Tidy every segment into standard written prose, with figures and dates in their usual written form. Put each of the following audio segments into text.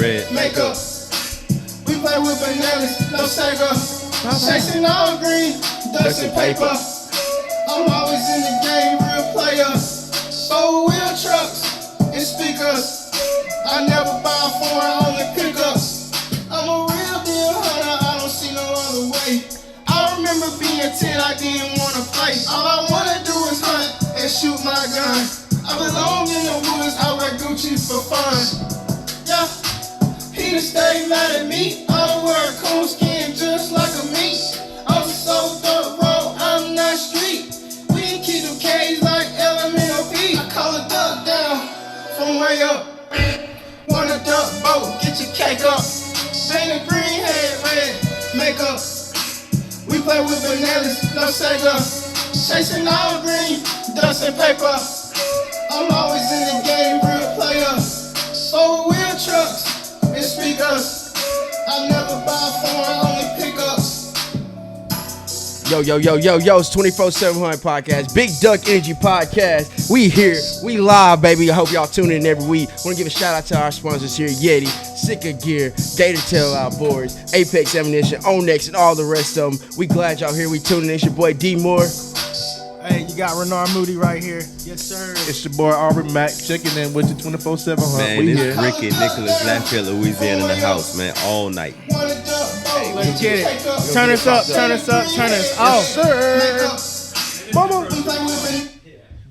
red makeup. We play with bananas, no Sega. Chasing all green, dust and paper. I'm always in the game, real player. 4-wheel trucks and speakers. I never buy foreign, only pickups. I'm a real deal hunter, I don't see no other way. I remember being 10, I didn't wanna play. All I wanna do is hunt and shoot my gun. I belong in the woods, I wear Gucci for fun. Yeah, he done stay mad at me. I wear coonskin just like a meat. I'm so dirt road, I'm not street. We ain't keep them K's like LMNOP. I call a duck down from way up. Want a duck boat, get your cake up. Paint a green head red, makeup. We play with bananas, no Sega. Chasing all green, dust and paper. I'm always in the game, real player. 4-wheel trucks and speakers. I never buy foreign, only pickups. Yo, it's 24/7 Hunt Podcast, Big Duck Energy Podcast. We here, we live, baby. I hope y'all tune in every week. Want to give a shout out to our sponsors here, Yeti, Sika Gear, Gator Tail Outboards, Apex Ammunition, Onyx, and all the rest of them. We glad y'y'all here. We tuning in. It's your boy D Moore. Hey, you got Renard Moody right here. Yes, sir. It's your boy Aubrey Mack checking in with you 24/7 Hunt. Man, We this here. Ricky Nicholas Lafayette, Louisiana in the house, man, all night. Let's get it. Turn us up, turn us up, turn us off. Sir. Mama.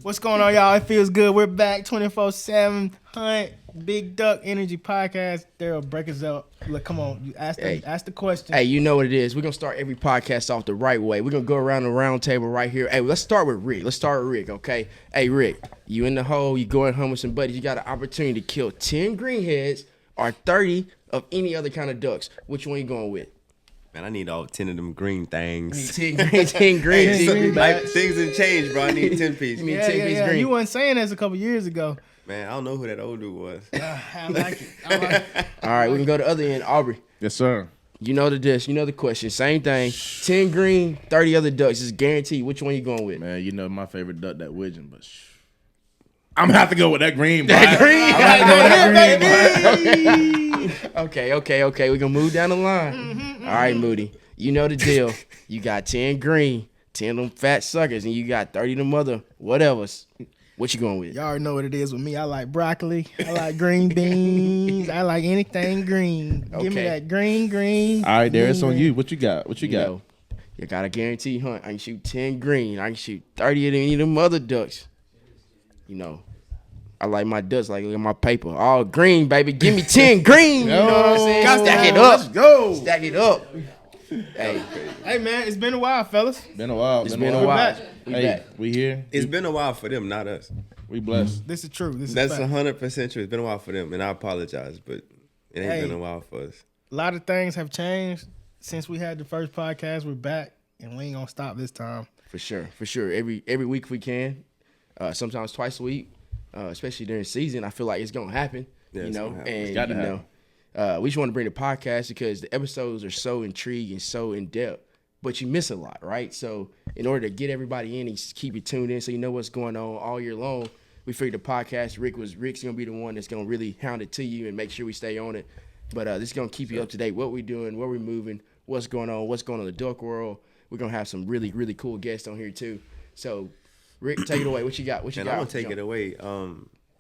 What's going on, y'all? It feels good. We're back 24/7 Hunt, Big Duck Energy Podcast. Daryl, break us up. Look, come on. You ask the question. Hey, you know what it is. We're going to start every podcast off the right way. We're going to go around the round table right here. Hey, let's start with Rick. Okay? Hey, Rick, you in the hole. You going home with some buddies. You got an opportunity to kill 10 greenheads or 30 of any other kind of ducks. Which one you going with? Man, I need all 10 of them green things. 10 green. Like, things have changed, bro. I need 10 pieces. Yeah. You wasn't saying this a couple years ago. Man, I don't know who that old dude was. I like it. All right, we can go to the other end. Aubrey. Yes, sir. You know the dish. You know the question. Same thing. 10 green, 30 other ducks. It's guaranteed. Which one you going with? Man, you know my favorite duck, that widgeon, but I'm gonna have to go with that green. That green. Okay. We're going to move down the line. All right, Moody. You know the deal. You got 10 green, 10 of them fat suckers, and you got 30 of them other whatevers. What you going with? Y'all already know what it is with me. I like broccoli. I like green beans. I like anything green. Give me that green. All right, there. It's on you. What you got? You know, you got a guaranteed hunt. I can shoot 10 green. I can shoot 30 of any of them other ducks. You know, I like my ducks like my paper. All green, baby. Give me 10 green. You know what I'm saying? Stack it up. Let's go. Stack it up. Hey, man, it's been a while, fellas. Been a while. It's been a while. We here. It's been a while for them, not us. We blessed. This is true. That's 100% true. It's been a while for them, and I apologize, but it ain't been a while for us. A lot of things have changed since we had the first podcast. We're back, and we ain't gonna stop this time. For sure. Every week if we can. Sometimes twice a week. Especially during season, I feel like it's gonna happen. Yeah, you know, happen. and It's gotta happen. we just want to bring the podcast because the episodes are so intriguing, so in depth, but you miss a lot, right? So in order to get everybody in and keep you tuned in so you know what's going on all year long, we figured the podcast, Rick's going to be the one that's going to really hound it to you and make sure we stay on it. But this is going to keep you up to date, what we're doing, where we're moving, what's going on in the duck world. We're going to have some really, really cool guests on here too. So Rick, take it away. What you got? I'm going to take it away.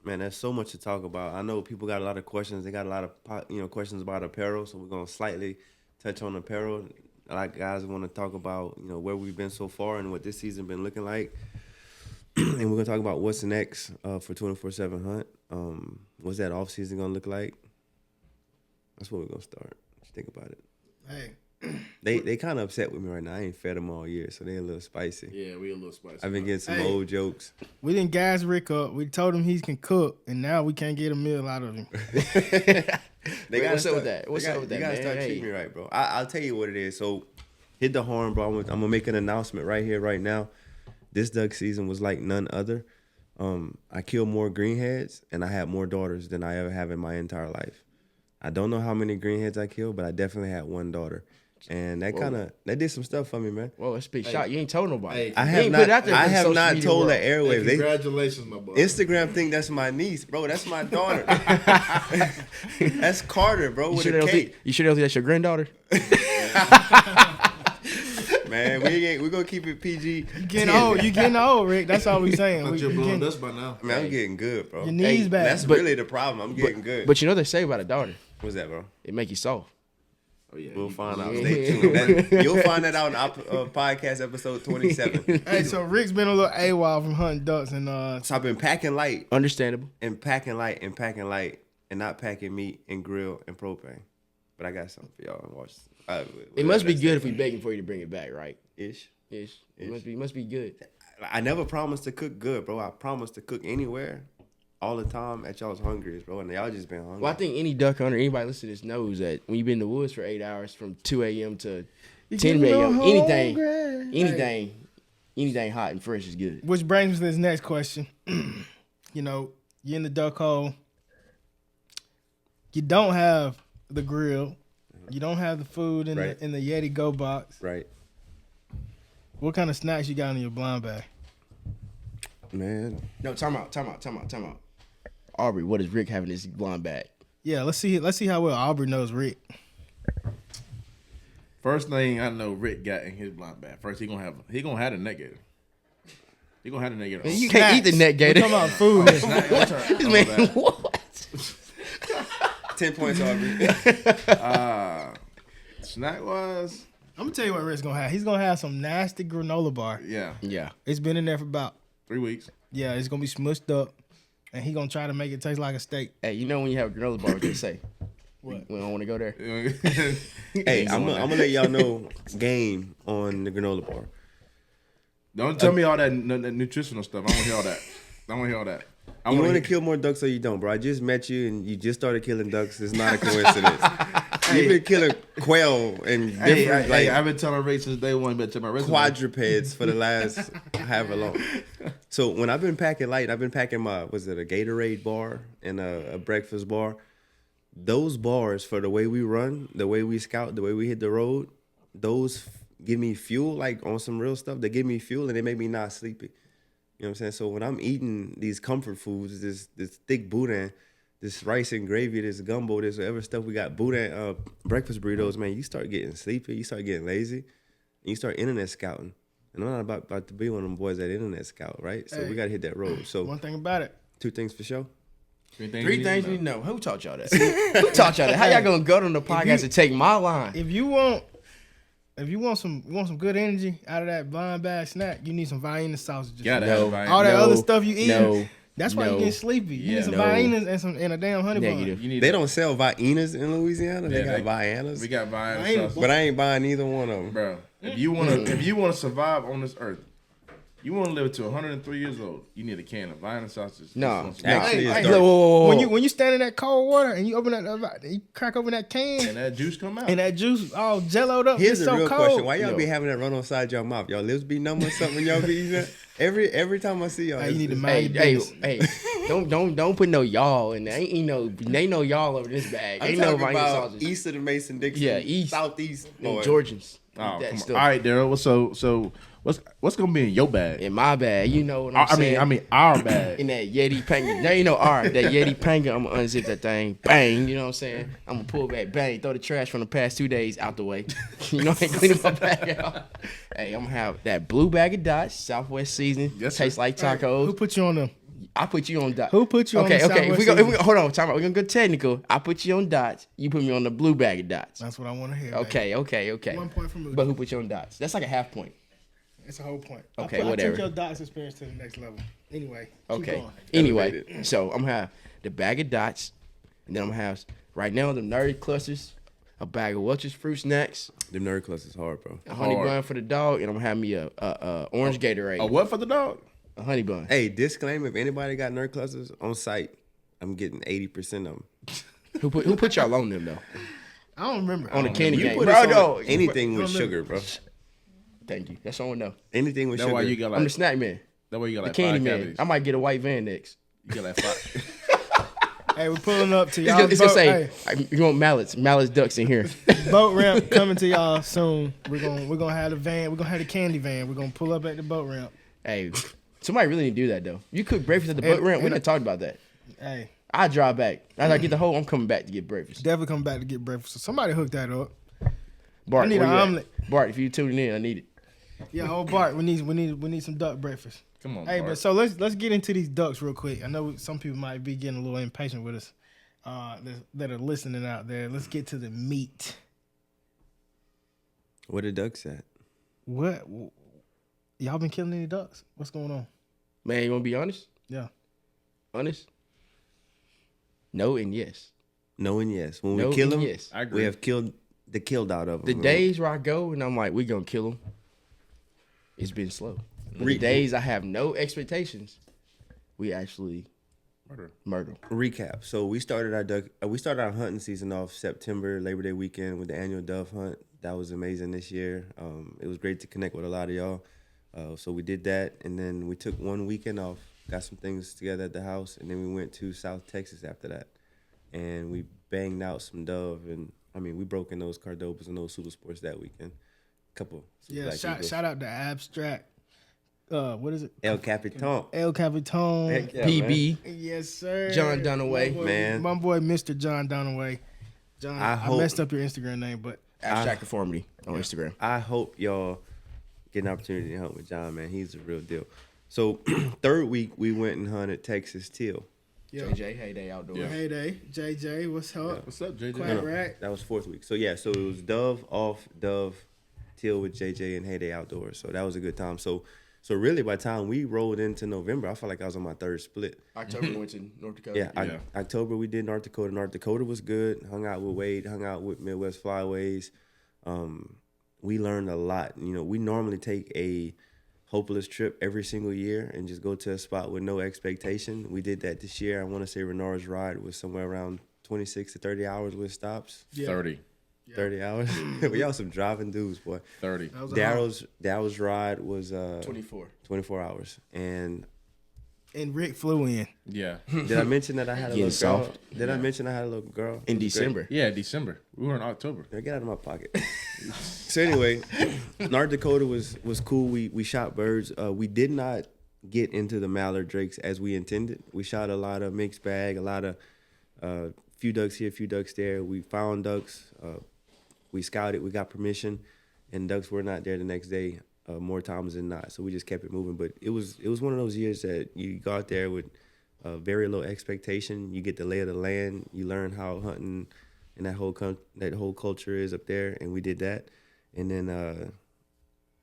Man, there's so much to talk about. I know people got a lot of questions. They got a lot of questions about apparel, so we're going to slightly touch on apparel. A lot of guys want to talk about where we've been so far and what this season been looking like. And we're going to talk about what's next for 24/7 Hunt. What's that off season going to look like? That's where we're going to start. Just think about it. Hey. They kind of upset with me right now. I ain't fed them all year, so they a little spicy. Yeah, we a little spicy. I've been getting some old jokes. We didn't gas Rick up. We told him he can cook, and now we can't get a meal out of him. What's up with that? What's up with that, You gotta man? start treating me right, bro. I'll tell you what it is. So, hit the horn, bro. I'm gonna make an announcement right here, right now. This duck season was like none other. I killed more greenheads, and I had more daughters than I ever have in my entire life. I don't know how many greenheads I killed, but I definitely had one daughter. And that did some stuff for me, man. Well, it's a big shot. You ain't told nobody. Hey, I You have ain't not. put it out there I for the have social not media told the world. Hey, airwaves. congratulations, my boy. Instagram think that's my niece, bro. That's my daughter. That's Carter, bro. You With sure a don't K. think that's your granddaughter? Man, we're gonna keep it PG. You getting old. You getting old, Rick. That's all we saying. But We you're blowing getting, dust by now. Man, I'm getting good, bro. your knees Hey, back. That's really the problem. I'm getting good. But you know what they say about a daughter? What's that, bro? It make you soft. Oh yeah, We'll find out. Yeah. Stay tuned. You'll find that out in our podcast episode 27. Hey, so Rick's been a little AWOL from hunting ducks and So I've been packing light Understandable. and packing light and packing light and not packing meat and grill and propane. But I got something for y'all and watch. It must be good if we begging for you to bring it back, right? Ish. It must be good. I never promised to cook good, bro. I promised to cook anywhere, all the time at y'all's hungriest, bro. And y'all just been hungry. Well, I think any duck hunter, anybody listening to this knows that when you've been in the woods for 8 hours from 2 a.m. to 10 a.m., anything hot and fresh is good. which brings me to this next question. You know, you're in the duck hole. You don't have the grill. You don't have the food in Right. the Yeti Go box. Right. What kind of snacks you got in your blind bag? Man. No, time out. Aubrey, what does Rick have in his blind bag? Yeah, let's see how well Aubrey knows Rick. First thing I know Rick got in his blind bag. First he gonna have the neck gator. He gonna have the neck gator. You can't eat the neck We're gator. talking about food. This man, what? 10 points, Aubrey. Snack wise, I'm gonna tell you what Rick's gonna have. He's gonna have some nasty granola bar. yeah, Yeah. It's been in there for about 3 weeks. it's gonna be smushed up, and he gonna try to make it taste like a steak. Hey, you know when you have a granola bar, what they say? What? We don't want to go there. Hey, I'm gonna let y'all know game on the granola bar. Don't tell me all that nutritional stuff. I don't hear all that. I You want want to kill more ducks or you don't, bro? I just met you and you just started killing ducks. It's not a coincidence. You've been killing quail and different I've been telling Ray since day one. Better check my resume. quadrupeds for the last however long. So when I've been packing light, I've been packing a Gatorade bar and a breakfast bar. Those bars for the way we run, the way we scout, the way we hit the road, those give me fuel, like on some real stuff. They give me fuel and they make me not sleepy. You know what I'm saying? So when I'm eating these comfort foods, this thick boudin, this rice and gravy, this gumbo, this whatever stuff we got, boudin, breakfast burritos, man, you start getting sleepy, you start getting lazy, and you start internet scouting. And I'm not about to be one of them boys that internet scout, right? So we got to hit that road. So One thing about it, 2 things for sure. Three things we know. Who taught y'all that? Who taught y'all that? How y'all gonna go on the podcast and take my line? if you want some good energy out of that blind bag snack, you need some Vienna sausages. Gotta No. have Vienna. All that No, other stuff you eat. no, That's why you no. get sleepy. You Yeah, need some no. Viennas and a damn honey Negative. bun. You need They don't sell Viennas in Louisiana. They Yeah, got Viennas. We got Vienna Vienna. sauce. But I ain't buying either one of them. Bro, if you wanna survive on this earth, you wanna live to 103 years old, you need a can of Vienna sausages. No. Actually, Hey, it's hey, dark. Whoa. When you stand in that cold water and you open that, you crack open that can and that juice come out. and that juice all jelloed up. Here's it's the so real cold. question: why y'all Yo. be having that run on side your mouth? Y'all lips be numb or something? Y'all be eating that? Every time I see y'all, Hey, you need to it's- mind Hey, your hey, business. hey! Don't put no y'all in there. Ain't no y'all over this bag. I'm Ain't no talking Vienna about sausages. east of the Mason-Dixon, Yeah, east. southeast, No boy. Georgians. Oh, That come stuff. on. All right, Daryl. So what's gonna be in your bag? In my bag, you know what I'm saying. I mean our bag. In that Yeti Panga. There ain't no R. That Yeti Panga, I'm gonna unzip that thing. Bang. You know what I'm saying? I'm gonna pull back. Bang. Throw the trash from the past 2 days out the way. You know, I ain't cleaning my bag out. Hey, I'm gonna have that blue bag of dots, Southwest seasoning. Yes, sir. Tastes like Who tacos. put you on them? I put you on dots. Who put you on Okay, the okay. If we Southwest go, hold on, time out. We're gonna go technical. I put you on dots. You put me on the blue bag of dots. That's what I want to hear. Okay. 1 point for Moody. But who put you on dots? That's like a half point. It's a whole point. Okay, I whatever. took your dots experience to the next level. Anyway. keep Okay. going. Anyway, so I'm gonna have the bag of dots, and then I'm gonna have right now the nerd clusters, a bag of Welch's fruit snacks, Them nerd clusters hard, bro. a honey Hard. bun for the dog, and I'm gonna have me a orange Gatorade, A what for the dog? a honey bun. Hey, disclaimer: if anybody got nerd clusters on site, I'm getting 80% of them. Who put y'all on them though? I don't remember. On the candy You game, put bro. us on No, anything with Don't sugar, bro. thank you. That's all I know. Anything with That's sugar. why you got I'm the like snack man, that way you got the like candy five man. cavities. I might get a white van next. You got like five. Hey, we're pulling up to It's y'all. gonna say, you want mallets ducks in here. Boat ramp coming to y'all soon. We're gonna have the van. We're gonna have the candy van. We're gonna pull up at the boat ramp. Hey, somebody really need to do that though. You cook breakfast at the boat ramp. We done talked about that. Hey, I drive back. As I get the hole, I'm coming back to get breakfast. definitely come back to get breakfast. So somebody hook that up. Bart, I need where an you at? omelet. Bart, if you tuning in, I need it. Yeah, old Bart, we need some duck breakfast. Come on, Hey, Bart. but so let's get into these ducks real quick. I know some people might be getting a little impatient with us that are listening out there. Let's get to the meat. Where the ducks at? What y'all been killing any ducks? What's going on? Man, you want to be honest? Yeah. Honest? No and yes. No and yes. When No we kill and them, yes. I agree. we have killed out of The them. days where I go and I'm like, we gonna kill them, it's been slow. But the days I have no expectations, we actually murder. Recap. So we started our hunting season off September Labor Day weekend with the annual dove hunt. That was amazing this year. It was great to connect with a lot of y'all. So we did that, and then we took one weekend off, got some things together at the house, and then we went to South Texas after that, and we banged out some dove, and I mean we broke in those Cordobas and those Super Sports that weekend. Couple. Yeah, Black Eagles. shout out to Abstract. What is it? El Capitan. El Capitan. Heck yeah, PB, Yes, sir. John Dunaway. Man. My boy, Mr. John Dunaway. John, I I hope- messed up your Instagram name, but Abstract Conformity on Instagram. I hope y'all get an opportunity to hunt with John, man. He's the real deal. So third week we went and hunted Texas teal. yeah. JJ, Heyday Outdoors. Heyday, JJ, what's up? What's up, JJ? Quack rack. That was fourth week. So yeah, so it was dove off, dove, teal with JJ and Heyday Outdoors. So that was a good time. So really by the time we rolled into November, I felt like I was on my third split. October we went to North Dakota. Yeah, October we did North Dakota. North Dakota was good. Hung out with Wade, hung out with Midwest Flyways. We learned a lot. You know, we normally take a hopeless trip every single year and just go to a spot with no expectation. We did that this year. I want to say Renard's ride was somewhere around 26 to 30 hours with stops. 30. 30 hours. We all some driving dudes, boy. 30. Daryl's ride was 24 hours. And Rick flew in. Yeah. did I mention that I had a Getting little girl? soft. Did I mention I had a little girl? in It was December. Yeah, December. We were in October. great. Get out of my pocket. So anyway, North Dakota was cool. We shot birds. We did not get into the mallard drakes as we intended. We shot a lot of mixed bag, a lot of few ducks here, few ducks there. We found ducks. We scouted. We got permission, and ducks were not there the next day. More times than not. So we just kept it moving. But it was one of those years that you go out there with very low expectation. You get the lay of the land. You learn how hunting and that whole culture is up there, and we did that. And then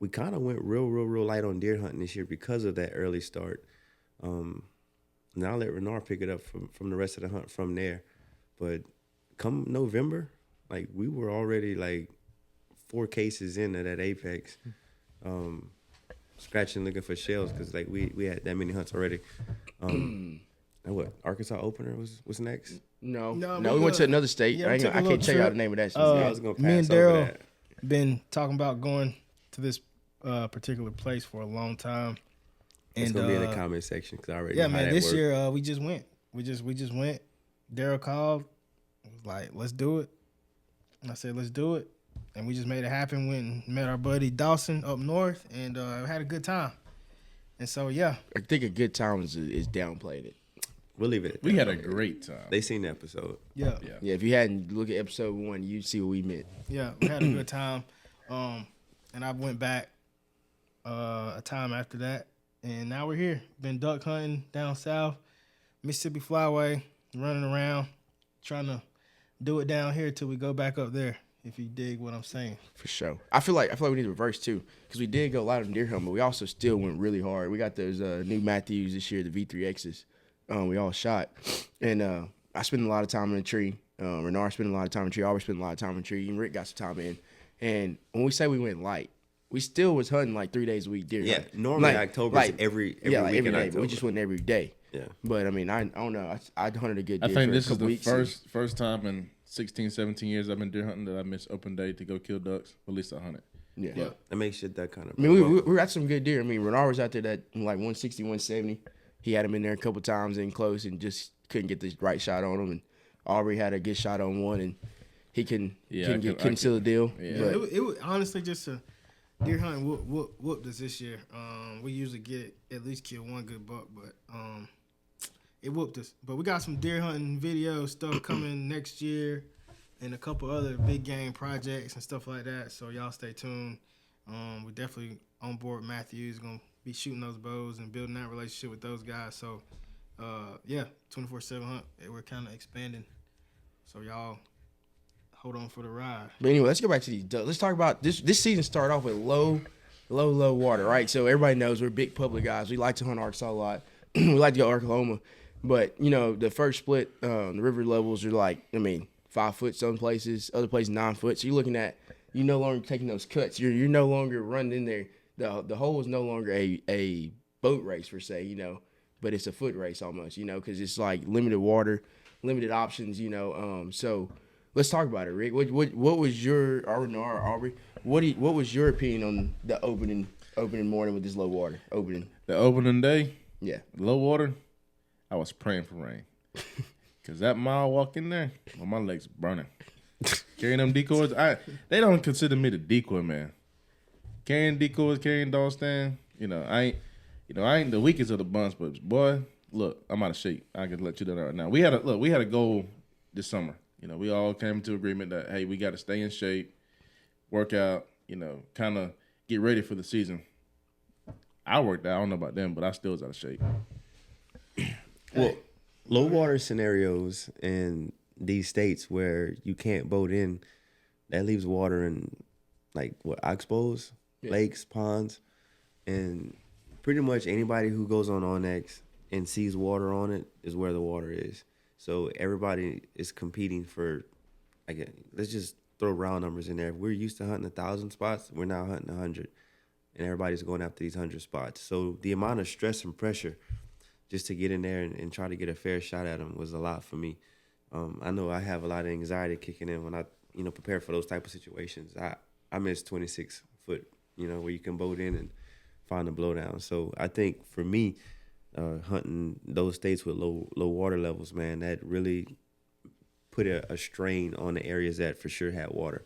we kind of went real light on deer hunting this year because of that early start. Now I'll let Renard pick it up from the rest of the hunt from there. But come November, like we were already like 4 cases in at that apex. Scratching, looking for shells because like we had that many hunts already. And what Arkansas opener was next? No, we we went to good. another state. Yeah, we I took a can't little tell y'all trip. the name of that. Yeah, I was gonna Me and pass over Daryl that. been talking about going to this particular place for a long time. It's gonna be in the comment section because I already Yeah, know how man. that This worked. year we just went. We just went. Daryl called. Was like, let's do it. And I said, let's do it. And we just made it happen. Went and met our buddy Dawson up north, and had a good time. And so yeah, I think a good time is downplayed it. We'll leave it. At We that. had a great time. They seen the episode. yeah, Yeah, if you hadn't looked at episode 1, you'd see what we meant. yeah. We had a good time. And I went back a time after that, and now we're here. Been duck hunting down south, Mississippi Flyway, running around, trying to do it down here till we go back up there. If you dig what I'm saying. For sure. I feel like we need to reverse too, because we did go a lot on deer hunt, but we also still went really hard. We got those new Matthews this year, the V3Xs. We all shot, and I spent a lot of time in the tree. Renard spent a lot of time in the tree. I always spent a lot of time in the tree. Even Rick got some time in. And when we say we went light, we still was hunting like 3 days a week deer. Yeah, hunt. normally October is every week every in day. But October. we just went every day. Yeah. But I mean, I don't know. I hunted a good I deer think for this a is couple the weeks. first time in 16, 17 years I've been deer hunting that I missed open day to go kill ducks. At least 100. Yeah. That makes shit that kind of. I mean, we were at some good deer. I mean, Renard was out there that like 160, 170. He had him in there a couple times in close and just couldn't get the right shot on him, and Aubrey had a good shot on one, and he couldn't seal the deal. Yeah, But it was honestly just a deer hunting whooped us this year. We usually get at least kill one good buck, but it whooped us. But we got some deer hunting video stuff coming next year, and a couple other big game projects and stuff like that. So y'all stay tuned. We definitely on board. Matthew's gonna be shooting those bows and building that relationship with those guys. So 24/7 hunt. We're kind of expanding. So y'all hold on for the ride. But anyway, let's go back to these ducks. Let's talk about this. This season started off with low water, right? So everybody knows we're big public guys. We like to hunt Arkansas a lot. We like to go to Oklahoma. But, the first split, the river levels are 5 foot some places, other places 9 foot. So you're looking at, you're no longer taking those cuts. You're no longer running in there. The hole is no longer a boat race per se, but it's a foot race almost, because it's like limited water, limited options, So let's talk about it, Rick. What was your Aubrey? What was your opinion on the opening morning with this low water opening? The opening day, Yeah, low water. I was praying for rain, cause that mile walk in there, my legs burning. Carrying them decoys, they don't consider me the decoy man. Carrying decoys, carrying dog stand, I ain't the weakest of the bunch, but boy, look, I'm out of shape. I can let you know that right now. We had a goal this summer. We all came to agreement that, hey, we got to stay in shape, work out, kind of get ready for the season. I worked out. I don't know about them, but I still was out of shape. Well, low water scenarios in these states where you can't boat in, that leaves water in oxbows, lakes, ponds, and pretty much anybody who goes on Onyx and sees water on it is where the water is. So everybody is competing for, let's just throw round numbers in there. If we're used to hunting 1,000 spots, we're now hunting 100, and everybody's going after these 100 spots. So the amount of stress and pressure just to get in there and try to get a fair shot at them was a lot for me. I know I have a lot of anxiety kicking in when I, prepare for those type of situations. I miss 26 foot, where you can boat in and find a blowdown. So I think for me, hunting those states with low water levels, man, that really put a strain on the areas that for sure had water.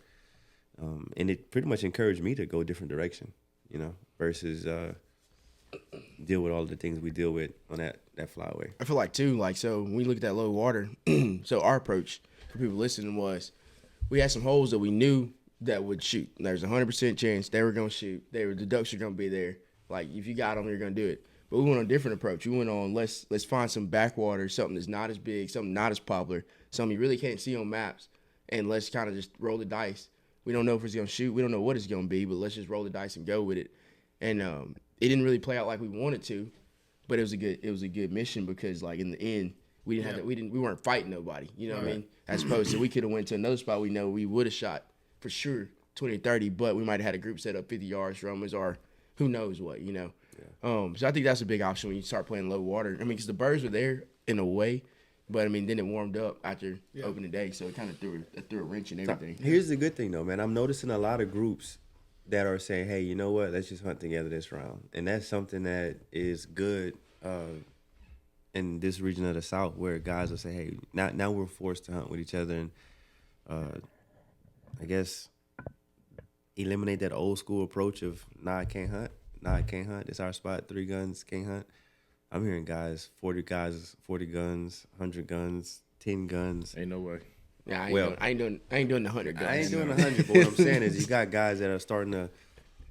And it pretty much encouraged me to go a different direction, versus deal with all the things we deal with on that flyway. I feel like too, so when we look at that low water, so our approach for people listening was we had some holes that we knew that would shoot. There's 100% chance they were going to shoot. The ducks are going to be there. If you got them, you're going to do it. But we went on a different approach. We went on let's find some backwater, something that's not as big, something not as popular, something you really can't see on maps, and let's kind of just roll the dice. We don't know if it's going to shoot. We don't know what it's going to be, but let's just roll the dice and go with it. And it didn't really play out like we wanted to, but it was a good mission because in the end we weren't fighting nobody. You know what I mean? As opposed to we could have went to another spot we know we would have shot for sure 20 or 30, but we might have had a group set up 50 yards from us or who knows what, So I think that's a big option when you start playing low water. I mean, because the birds were there in a way, but then it warmed up after opening day, so it kind of threw a wrench in everything. Here's the good thing though, man. I'm noticing a lot of groups that are saying, hey, you know what? Let's just hunt together this round. And that's something that is good in this region of the South where guys will say, hey, now we're forced to hunt with each other and I guess eliminate that old school approach of, I can't hunt. It's our spot. 3 guns, can't hunt. I'm hearing guys, 40 guns, 100 guns, 10 guns. Ain't no way. Yeah, I ain't doing the 100 guns. I ain't doing 100, but what I'm saying is you got guys that are starting to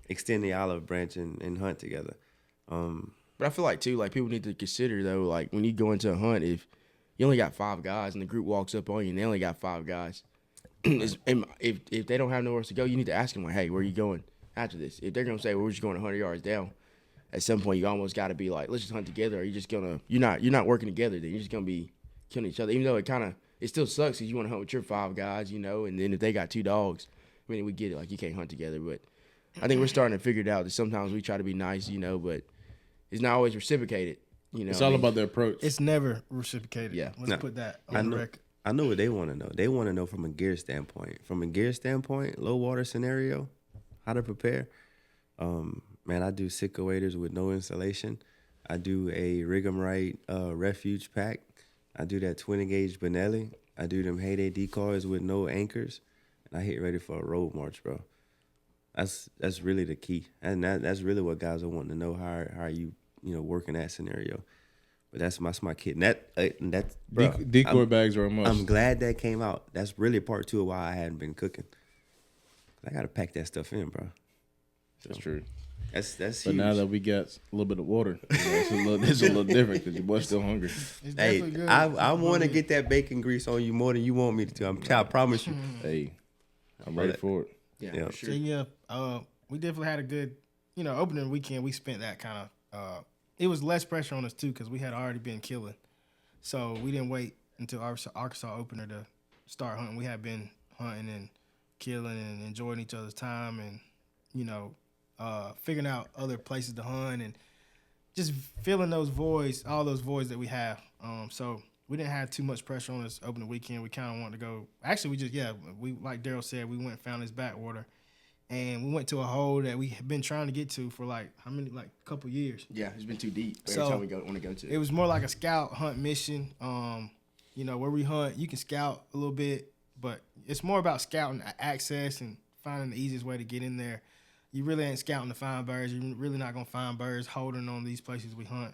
extend the olive branch and hunt together. But I feel like too, people need to consider though, when you go into a hunt, if you only got 5 guys and the group walks up on you and they only got 5 guys, if they don't have nowhere else to go, you need to ask them hey, where are you going after this? If they're gonna say, well, we're just going 100 yards down, at some point you almost got to be let's just hunt together. Or you're not working together. Then you're just gonna be killing each other. Even though it still sucks because you want to hunt with your 5 guys, and then if they got 2 dogs, I mean, we get it. You can't hunt together, but I think we're starting to figure it out that sometimes we try to be nice, but it's not always reciprocated. It's all about the approach. It's never reciprocated. Yeah. Let's put that on the record. I know what they want to know. They want to know from a gear standpoint. From a gear standpoint, low water scenario, how to prepare. Man, I do Sicko waders with no insulation. I do a rig 'em right refuge pack. I do that 20 gauge Benelli. I do them heyday decoys with no anchors, and I hit ready for a road march, bro. That's really the key, and that's really what guys are wanting to know how you work in that scenario. But that's my kid. And that's bro, Decoy bags are a must. I'm glad that came out. That's really part two of why I hadn't been cooking. I gotta pack that stuff in, bro. That's true. That's But huge. now that we got a little bit of water, it's a little different because your boy's still hungry. It's Hey, definitely good. I want to get that bacon grease on you more than you want me to. I promise you. Hey, I'm ready for it. Yeah. For So sure. yeah, we definitely had a good, opening weekend. We spent that kind of. It was less pressure on us too because we had already been killing, so we didn't wait until Arkansas opener to start hunting. We had been hunting and killing and enjoying each other's time, and figuring out other places to hunt and just filling those voids, all those voids that we have. So we didn't have too much pressure on us opening weekend. We kind of wanted to go. Actually, we like Daryl said, we went and found this backwater. And we went to a hole that we had been trying to get to for a couple years. Yeah, it's been too deep. Every So, time we want to go to It was more like a scout hunt mission. Where we hunt, you can scout a little bit, but it's more about scouting access and finding the easiest way to get in there. You really ain't scouting to find birds. You're really not gonna find birds holding on these places we hunt.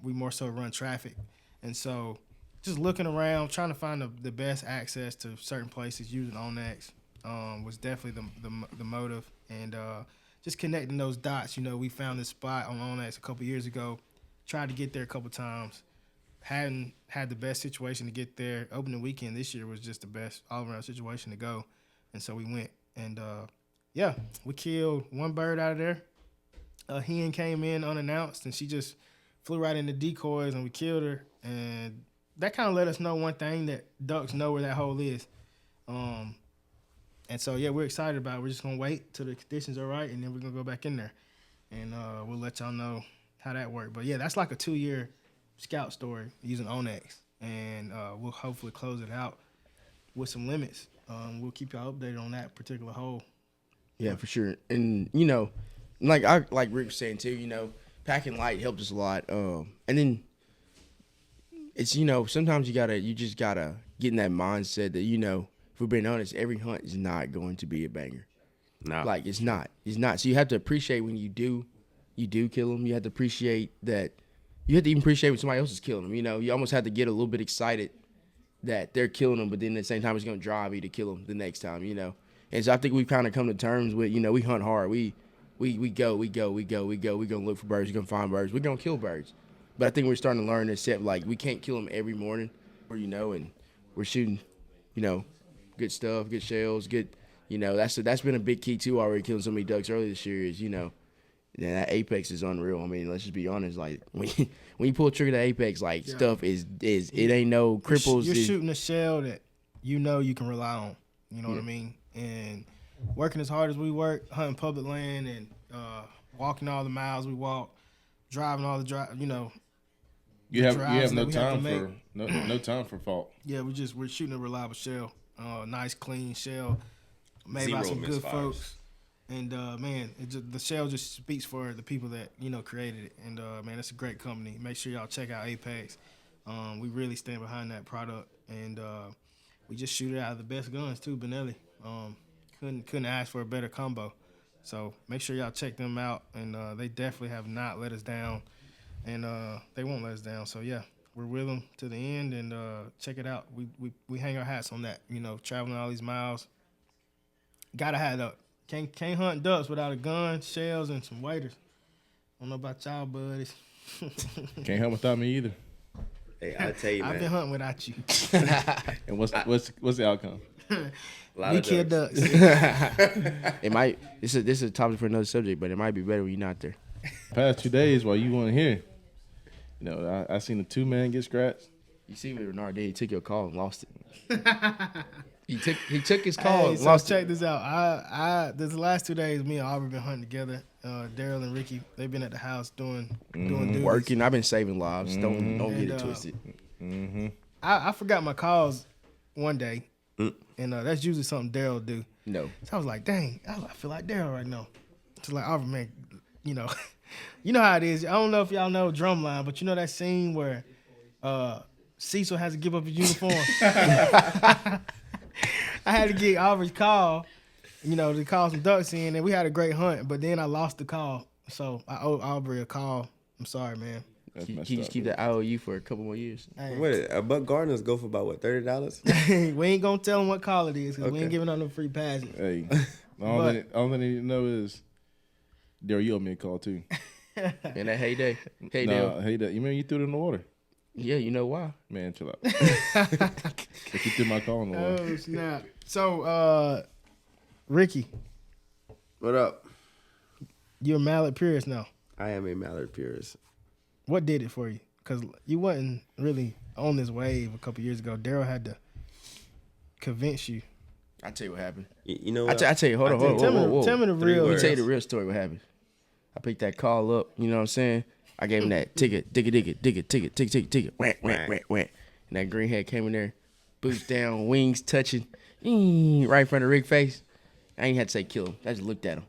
We more so run traffic, and so just looking around, trying to find the best access to certain places using Onyx. Was definitely the motive, and just connecting those dots. We found this spot on Onyx a couple years ago, tried to get there a couple times, hadn't had the best situation to get there. Opening weekend this year was just the best all-around situation to go, and so we went, and we killed one bird out of there. A hen came in unannounced, and she just flew right into decoys, and we killed her, and that kind of let us know one thing, that ducks know where that hole is. And so, we're excited about it. We're just going to wait till the conditions are right, and then we're going to go back in there. And we'll let y'all know how that worked. But, that's like a 2-year scout story using Onyx. And we'll hopefully close it out with some limits. We'll keep y'all updated on that particular hole. Yeah, for sure. And like Rick was saying too, packing light helped us a lot. And then it's sometimes you just gotta get in that mindset that if we're being honest, every hunt is not going to be a banger. No. Like it's not. So you have to appreciate when you do kill them. You have to appreciate that. You have to even appreciate when somebody else is killing them. You almost have to get a little bit excited that they're killing them, but then at the same time it's gonna drive you to kill them the next time. And so I think we've kind of come to terms with we hunt hard. We go. We're gonna look for birds. We're gonna find birds. We're gonna kill birds. But I think we're starting to learn to accept we can't kill them every morning, and we're shooting, good stuff, good shells, good. That's been a big key too. Already killing so many ducks early this year is that apex is unreal. I mean, let's just be honest. Like when you pull a trigger to apex, stuff is it ain't no cripples. You're shooting a shell that you can rely on. You know what I mean? And working as hard as we work, hunting public land and walking all the miles we walk, driving all the drive. You have drives no that we have to time for no time for fault. Yeah, we're shooting a reliable shell, nice clean shell, made by Zero some good misfires. folks. And the shell just speaks for the people that created it. And it's a great company. Make sure y'all check out Apex. We really stand behind that product, and we just shoot it out of the best guns too, Benelli. Couldn't ask for a better combo. So make sure y'all check them out, and they definitely have not let us down, and they won't let us down. So we're with them to the end, and check it out. We hang our hats on that. Traveling all these miles. Gotta have that. Can't hunt ducks without a gun, shells, and some waders. I don't know about y'all, buddies. Can't help without me either. Hey, I tell you, man. I've been hunting without you. And what's the outcome? We kill ducks. It might. This is a topic for another subject, but it might be better when you're not there. Past 2 days while you weren't here, I seen a 2-man get scratched. You see what Renard did? He took your call and lost it. He took his call Hey, and so lost check it. this out. I this last 2 days, me and Aubrey been hunting together. Daryl and Ricky, they've been at the house doing duties. Working. I've been saving lives. Don't get it And, twisted. I forgot my calls one day, and that's usually something Daryl do. No. So I was like, dang, I feel like Daryl right now. It's like, Aubrey, man, you know how it is. I don't know if y'all know Drumline, but you know that scene where Cecil has to give up his uniform. I had to get Aubrey's call, to call some ducks in, and we had a great hunt. But then I lost the call, so I owe Aubrey a call. I'm sorry, man. Can you just keep that IOU for a couple more years? Hey. Wait, a buck gardeners go for about what, $30? We ain't gonna tell them what call it is because we Okay. ain't giving out no free passes. Hey, the only thing you know is, Daryl, you owe me a call too. In that heyday. Hey, Nah, Dale. hey, you remember you threw it in the water? Yeah, you know why? Man, chill out. But you threw my call in the water. Oh snap! So, Ricky, What up? you're a Mallard purist now. I am a Mallard purist. What did it for you? Because you wasn't really on this wave a couple years ago. Daryl had to convince you. I'll tell you what happened. You know I what? tell you, hold on. Tell me the Three real. Let me words. tell you the real story what happened. I picked that call up, you know what I'm saying? I gave him that ticket, ticket, whack. And that greenhead came in there, boots down, wings touching, right in front of Rick's face. I ain't had to say kill him. I just looked at him.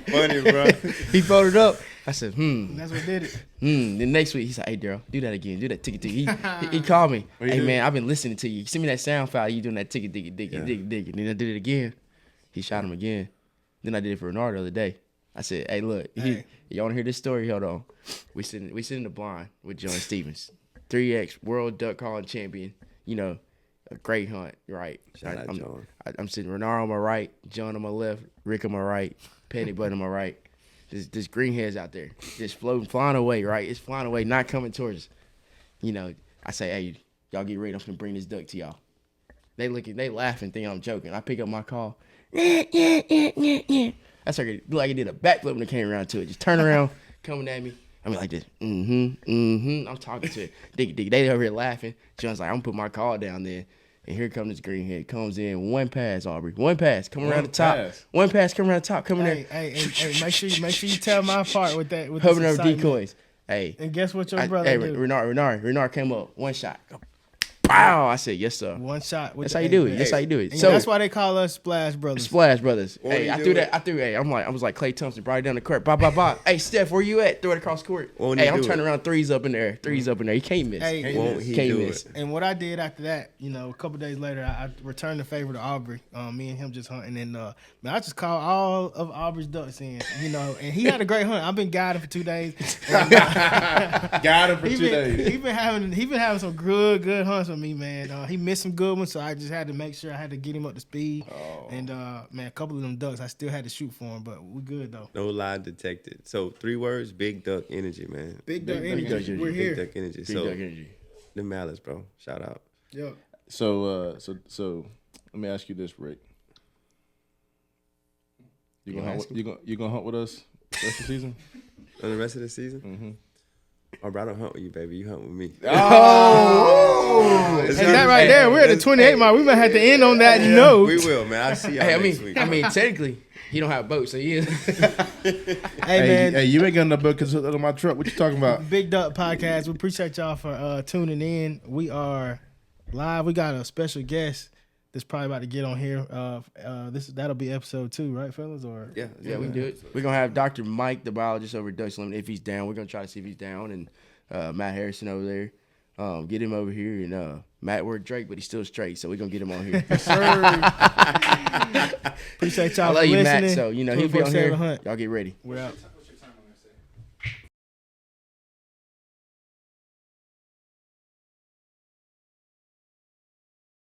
Funny, bro. He folded up. I said, That's what did it. Then next week, he said, hey, Daryl, do that again. Do that ticket. He called me. Hey, man, I've been listening to you. Send me that sound file. You doing that ticket. Then I did it again. He shot him again. Then I did it for Renard the other day. I said, hey, look, you want to hear this story? Hold on. We sit in the blind with John Stevens, 3X World Duck Calling Champion. A great hunt, right? Shout out, John. I'm sitting Renard on my right, John on my left, Rick on my right, Petty Butt on my right. This greenhead's out there, just floating, flying away, right? It's flying away, not coming towards us. I say, hey, y'all get ready. I'm finna bring this duck to y'all. They laughing, think I'm joking. I pick up my call. That's like it did a backflip when it came around to it. Just turn around, coming at me. I mean, like this. I'm talking to it. Diggy. They over here laughing. John's like, I'm gonna put my call down there. And here comes this greenhead. Comes in, one pass, Aubrey. One pass, coming around the top. One pass, coming around the top, coming there. Hey, make sure you tell my part with that. With Hovering this over excitement. decoys. Hey. And guess what your brother did? Renard came up. One shot. Wow. I said, yes, sir. One shot. That's how you do it. That's how you do it. And So that's why they call us Splash Brothers. Splash Brothers. Won't Hey, he I do threw it? that. Hey, I was like Clay Thompson, brought it down the court. Bop. Hey, Steph, where you at? Throw it across court. Won't he Hey, I'm do turning it? around threes up in there. You can't miss. Hey, Won't he Can't do miss. it? and what I did after that, a couple days later, I returned the favor to Aubrey. Me and him just hunting, and man, I just called all of Aubrey's ducks in, and he had a great hunt. I've been guiding for 2 days. And, Got him for 2 days. He been having some good hunts with me, man. He missed some good ones, so I just had to make sure I had to get him up to speed. Oh. And man, a couple of them ducks, I still had to shoot for him, but we good though. No lie detected. So 3 words, big duck energy, man. Big duck Big energy. duck energy. We're Big here. duck energy. Big So duck energy. the Mallards, bro. Shout out. Yep. So let me ask you this, Rick. You gonna hunt with us the rest of the season? On the rest of the season? Mm-hmm. Oh, bro, I don't hunt with you, baby. You hunt with me. Oh! And that right there, we're at the 28 mile. We might have to end on that note. We will, man. I'll see y'all Hey, next week. I mean, technically, he don't have a boat, so he is. Hey man, Hey, you ain't got no book because of my truck. What you talking about? Big Duck Podcast. We appreciate y'all for tuning in. We are live. We got a special guest that's probably about to get on here. That'll be episode 2, right, fellas? Or Yeah, we can do it. We're going to have Dr. Mike, the biologist over at Dutch Limit, if he's down. We're going to try to see if he's down. And Matt Harrison over there. Get him over here. And Matt worked Drake, but he's still straight, so we're going to get him on here. appreciate y'all I love for you, listening. Matt. So, he'll be on 24/7 here. Hunt. Y'all get ready. We're out.